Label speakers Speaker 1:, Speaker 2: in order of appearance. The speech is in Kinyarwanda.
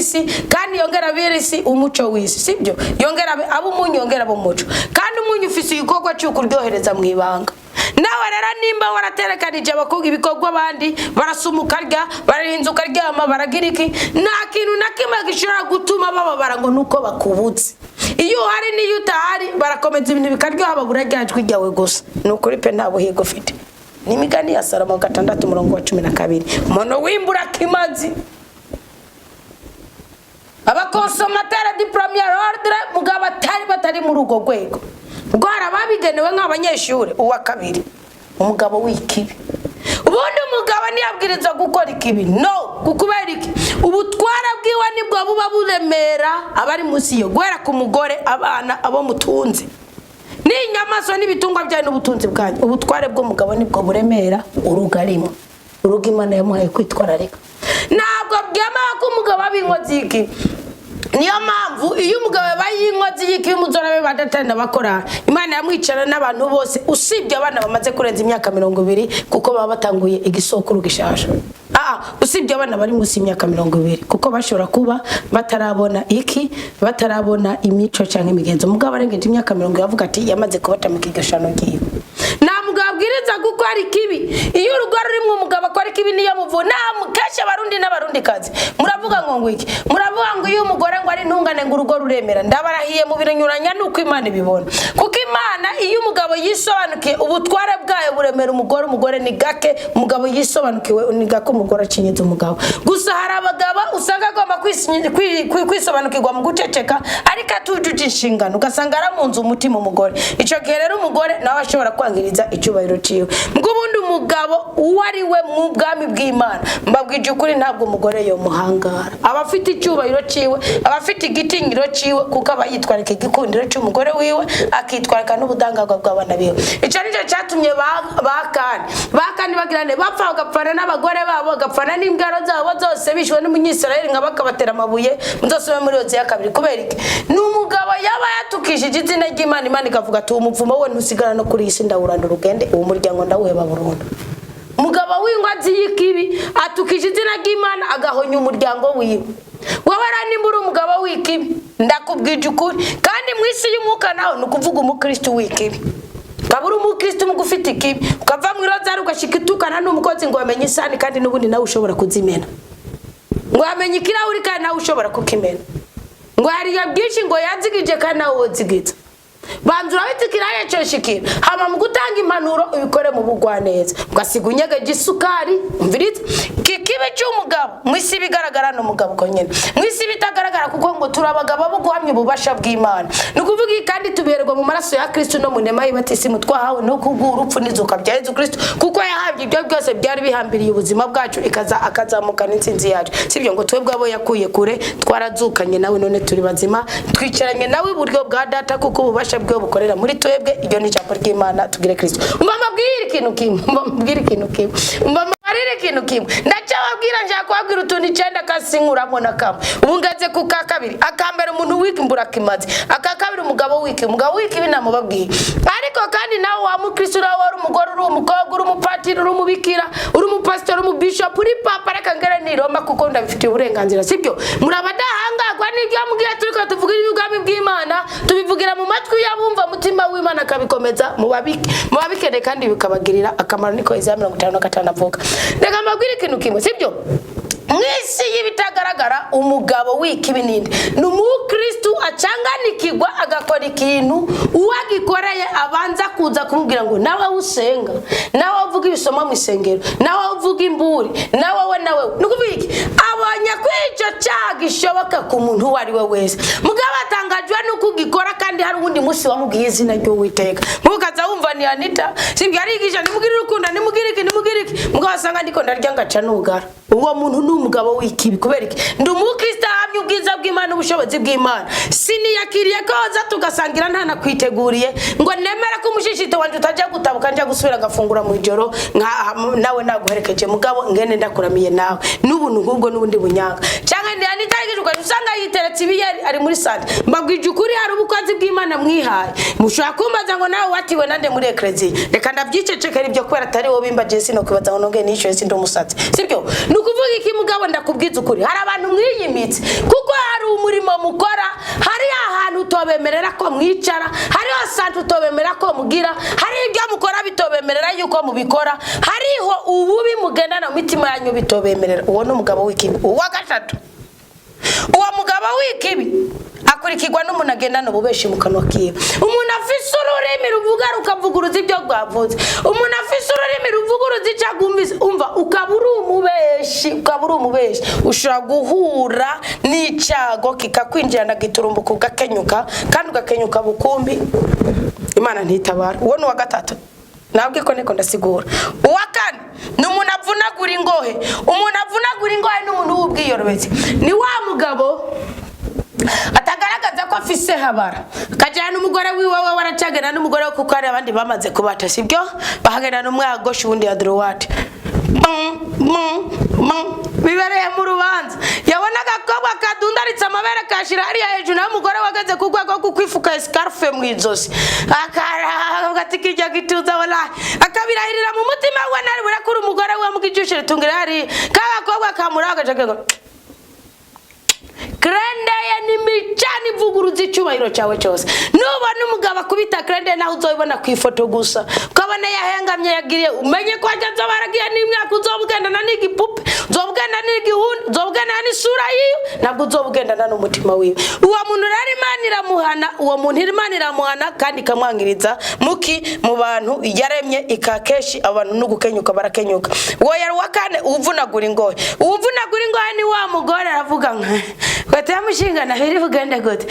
Speaker 1: abisi kandi yongera abirisi umuco wisi sibyo yongera abo umunyu yongera abo muco kandi umunyu ufise igikorwa cyo kuryohereza mu ibanga nawe rero nimba waraterekanije abakobwa ibikorwa abandi barasumuka rya barahinzuka ryama baragiriki nta kintu na kimwe gishobora gutuma bababara ngo nuko bakubutse iyo hari niyo utahari barakomeza ibintu bikaryoha babura ryajwi ryawe gusa nukuri pe nta buhigo ufite n'imigani ya Salomo 6:12 umuntu wimbura kimazi abakonsomatera di premier ordre mugabo batari mu rugo rwego gwara babigenewe nk'abanyeshure uwa kabiri umugabo w'ikibi ubundi umugabo ntiyabwiriza gukora ikibi no gukubera iki ubutwara bwiwe nibwo buba buremera abari munsi yo gwera ku mugore abana abo mutunze ni nyamaso n'ibitungwa byawe n'ubutunzi bwanyu ubutware bw'umugabo nibwo buremera urugarimo urugimana yamuhaye kwitwararika ntabwo byamaha ko umugabo abinkozi iki niyo mpamvu iyo umugabo bayinkozi y'iki muzora be badatana bakora Imana yamwicara n'abantu bose usibye abana bamaze kurenza imyaka 20 kuko baba batanguye igisokuru gishasha usibye abana bari munsi y'imyaka 20 kuko bashobora kuba batarabona batarabona imico cyangwa imigenzo umugabo arengeje imyaka 20 yavuga ati yamaze kubata mu kigashano giye na mugabo abwiriza gukora ikibi iyo urugo rurimo umugabo akora ikibi niyo muvuna mukesha abarundi n'abarundi kazi muravuga ngo iki muravuga ngo iyo umugore ngo ari ntungane ngo urugo ruremera ndabarahiye mu birenyuranya nuko Imana ibibona kuko Imana iyo umugabo yisobanukiye ubutware bwayo buremera umugore ni gake umugabo yisobanukiwe ni gake umugore acinyeze umugabo gusa hari abagabo usanga agomba kwisobanukirwa mu guceceka ariko atujuje inshingano ugasanga aramunze umutima umugore ico gihe rero umugore nawe ashobora kwangiriza icyubahiro ciwe mgubundi umugabo uwari we mu bwami bw'Imana mbabwije ukuri ntabwo umugore yo muhangara abafite icyubahiro ciwe abafite igitinyiro ciwe kuko abayitwarika igikundiro cy'umugore wiwe akitwarika n'ubudangarwa bw'abana biwe ico nico cyatumye bakani bagirane bapfa bagapfana n'abagore babo bagapfana n'imbwaro zabo zose bishwe n'umunyisirayeli nka bakabatera amabuye muzosome muri Yozeya ya 2 kubera iki n'umugabo yaba yatukishije izina ry'Imana Imana ikavuga ati umuvumo we ntusigara no kuri isi ndawuranda urugende uwo muryango ndawuheba burundu umugabo w'ingwazi y'ikibi atukishije izina ry'Imana agahonya umuryango wiwe wowe ranimbura umugabo w'ikibi ndakubwije ukuri kandi mwisi y'umwuka naho nukuvuga umukristo w'ikibi kabura umukristo mugufite ikibi ukava mu iroza rugashikitukana n'umukozi ngo amenye isani kandi n'ubundi nawe ushobora kuzimena ngo amenye ikirahuri kandi nawe ushobora kukimena ngo hari yabyinshi ngo yazigije kandi nawe wozigitse banzura bitikiraye cyo shikira hama mu gutanga impanuro ubikore mu bugwaneza ugasiga unyegeje isukari umviritse kikibe cy'umugabo mwisi bigaragara no mugabo ko nyene mwisi bitagaragara kuko ngo turabagabo bo guhamya ububasha bw'Imana nukuvuga kandi tubererwa mu maraso ya Kristo no mu nema y'abatisimu twahawe no kugura upfu nizuka bya Yesu Kristo kuko yahabye ibyo byose byari bihambiriye ubuzima bwacu akazamuka n'insinzi yacu sibyo ngo twebwe abo yakuye kure twarazukanye nawe none turi bazima twicaranye nawe iburyo bwa data kuko ububasha bwe bukorera muri twebwe iryo ni jambo ry'Imana tugire Kristo mbabwira ikintu kimwe ndacababwira nje kwabwira utundi 9 kasinkuramo nakamo ubungaze ku kakabiri akambere umuntu wikimbura kimazi akakabiri umugabo wiki binamubabwiye ariko kandi nawe wa mukristo wari umugore uri umukobwa uri umupatiri uri umubikira uri umupastor uri umubishop uri papa rakangere ni Roma kuko ndabifitiye uburenganzira sibyo murabadahangagwa n'ibyo mubwiye turiko tuvugira ubwami bw'Imana tubivugira mu matwi yabumva mutima w'Imana akabikomeza mubabikene kandi bikabagirira akamaro niko Isaya 55 avuga ndega mabwira ikintu kimwe sibyo mwisi y'ibitagaragara umugabo w'ikibininde n'umukristo acanganikirwa agakora ikintu uwagikoreye abanza kuza kumubwira ngo nawe usenga nawe uvuga ibisoma mu isengero nawe uvuga imburi nawe nukubiki abanya kwico cyagishoboka ku muntu wari we wese mugabo atangajwe nuko ugikora kandi hari ubundi musi wamubwiye izina ryo witeka mukaza wumva ni Anita sibyo arigisha nimugirira ukunda nimugirira iki mugabo asanga ndiko ndarya ngaca n'ugara uwo muntu n'umugabo w'ikibi kubera iki ndi umukristo ahamye ubwiza bw'Imana ubushobozi bw'Imana siniyakiriye koza tugasangira nta nakwiteguriye ngo nemera ko umushishito wanje utajya gutabuka nje gusubira gafungura mu ijoro nawe naguherekeje mugabo ngene ndakuramiye nawe n'ubuntu nkubwo n'ubundi bunyanga cyangwa ndi Anita usanga yiteretse ahetse ibiyeri ari muri sante mbabwije ukuri hari ubukozi bw'Imana mwihaye mushaka kumbaza ngo nawe watiwe nande muri eklezia reka ndabyicecekera ibyo kwera atari wo bimba Jesse no kwibaza ngo nonge nishyuye sindi umusatsi sibyo nukuvuga iki mugabo ndakubwiza ukuri hari abantu mwiyimitse kuko hari umurimo mukora hari ahantu utobemerera ko mwicara hari sante utobemerera ko mugira hari ibyo mukora bitobemerera yuko mubikora hariho ububi mugendana mu mitima yanyu bitobemerera uwo no mugabo w'ikibi uwa gatatu uwo mugabo w'ikibi akurikirwa n'umuntu agendana ububeshi mu kanwa kiwe umuntu afise ururimi ruvuga rukavuguruza ibyo rwavuze umuntu afise ururimi ruvuguruza icyo agumvise umva ukabura umubeshi ushobora guhura n'icago kikakwinjirana giturumbuka ugakenyuka kandi ugakenyuka bukumbi Imana ntitabara uwo ni wa gatatu nabwe ko niko ndasigura uwa kane n'umuntu avunagura ingohe n'umuntu w'ubwiyorobetse ni wa mugabo atagaragaza ko afise habara kajana umugore wiwe waracagena n'umugore kuko ari abandi bamaze kubata sibyo bahagena n'umwagoshi wundi ya droite bibereye mu rubanza yabona agakobwa kadundaritse amabere kashira hariya hejuru n'umugore wageze ku rwego rwo kwifuka scarfe mu izosi agatikijya gituza wala akabirahirira mu mutima we nari burakura umugore we mugijushe ritungira hari kagakobwa kamuraga jagego Krende ya ni michani vuguruzi cyubahiro cyawe cyose nubona umugabo akubita krende naho uzoyibona ku ifoto gusa ukabona yahengamye yagiriye umenye ko ajya baragiye n'imyaka uzobugendana n'igipupe uzobugenda n'igihuni uzobugenda n'isura yiyo nabwo uzobugendana n'umutima wiwe uwo muntu rari Imana iramuhana kandi kamwangiriza muki mu bantu yaremye ikakeshi abantu no gukenyuka barakenyuka uwo yari wakane uvunagura ingohe ni wa mugore aravuga nka Watamushinga na biri buganda gute